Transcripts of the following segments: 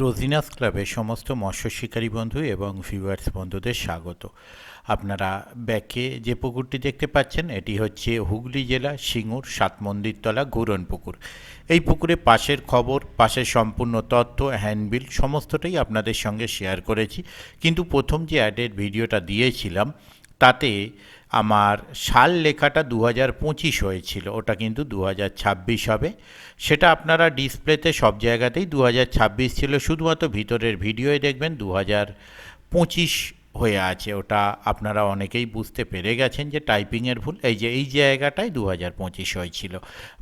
রোজিনাস ক্লাবের সমস্ত মৎস্য শিকারী বন্ধু এবং ভিউয়ার্স বন্ধুদের স্বাগত। আপনারা ব্যাকে যে পুকুরটি দেখতে পাচ্ছেন এটি হচ্ছে হুগলি জেলা সিঙ্গুর সাতমন্দিরতলা ঘুরন পুকুর। এই পুকুরে পাশের খবর, পাশের সম্পূর্ণ তথ্য, হ্যান্ডবিল সমস্তটাই আপনাদের সঙ্গে শেয়ার করেছি। কিন্তু প্রথম যে অ্যাডের ভিডিওটা দিয়েছিলাম তাতে আমার সাল লেখাটা 2025 হয়েছিল, ওটা কিন্তু 2026 হবে। সেটা আপনারা ডিসপ্লেতে সব জায়গাতেই 2026 ছিল, শুধুমাত্র ভিতরের ভিডিওয়ে দেখবেন 2025 হয়ে আছে। ওটা আপনারা অনেকেই বুঝতে পেরে গেছেন যে টাইপিংয়ের ভুল। এই জায়গাটায় 2025 হয়েছিল,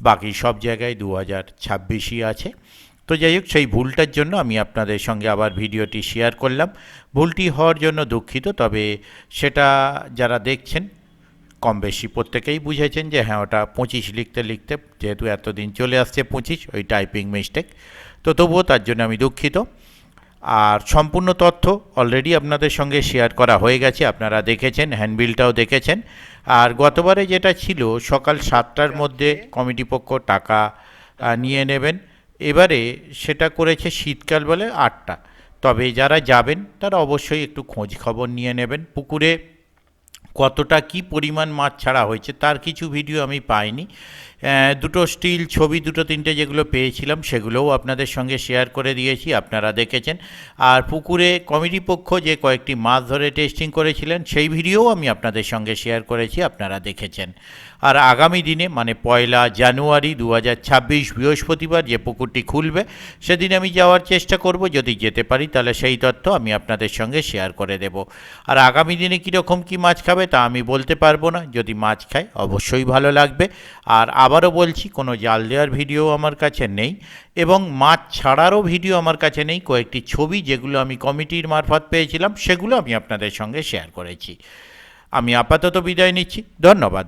বাকি সব জায়গায় 2026ই আছে। তো যাই হোক, সেই ভুলটার জন্য আমি আপনাদের সঙ্গে আবার ভিডিওটি শেয়ার করলাম। ভুলটি হওয়ার জন্য দুঃখিত, তবে সেটা যারা দেখছেন কম বেশি প্রত্যেকেই বুঝেছেন যে হ্যাঁ, ওটা 25 লিখতে লিখতে যেহেতু এতদিন চলে আসছে 25, ওই টাইপিং মিস্টেক। তো তবুও তার জন্য আমি দুঃখিত। আর সম্পূর্ণ তথ্য অলরেডি আপনাদের সঙ্গে শেয়ার করা হয়ে গেছে, আপনারা দেখেছেন, হ্যান্ডবিলটাও দেখেছেন। আর গতবারে যেটা ছিল সকাল 7টার মধ্যে কমিটি পক্ষ টাকা নিয়ে নেবেন, এবারে সেটা করেছে শীতকাল বলে 8টা। তবে যারা যাবেন তারা অবশ্যই একটু খোঁজ খবর নিয়ে নেবেন। পুকুরে কতটা কি পরিমাণ মাছ ছাড়া হয়েছে তার কিছু ভিডিও আমি পাইনি। দুটো স্টিল ছবি, দুটো তিনটে যেগুলো পেয়েছিলাম সেগুলোও আপনাদের সঙ্গে শেয়ার করে দিয়েছি, আপনারা দেখেছেন। আর পুকুরে কমিটি পক্ষ যে কয়েকটি মাছ ধরে টেস্টিং করেছিলেন সেই ভিডিওও আমি আপনাদের সঙ্গে শেয়ার করেছি, আপনারা দেখেছেন। আর আগামী দিনে মানে 1 জানুয়ারি 2026 বৃহস্পতিবার যে পুকুরটি খুলবে সেদিন আমি যাওয়ার চেষ্টা করব, যদি যেতে পারি তাহলে সেই তথ্য আমি আপনাদের সঙ্গে শেয়ার করে দেব। আর আগামী দিনে কীরকম কী মাছ খাবে তা আমি বলতে পারবো না, যদি মাছ খায় অবশ্যই ভালো লাগবে। আর আবারও বলছি, কোনো জাল দেওয়ার ভিডিও আমার কাছে নেই এবং মাছ ছাড়ারও ভিডিও আমার কাছে নেই। কয়েকটি ছবি যেগুলো আমি কমিটির মারফত পেয়েছিলাম সেগুলো আমি আপনাদের সঙ্গে শেয়ার করেছি। আমি আপাতত বিদায় নিচ্ছি, ধন্যবাদ।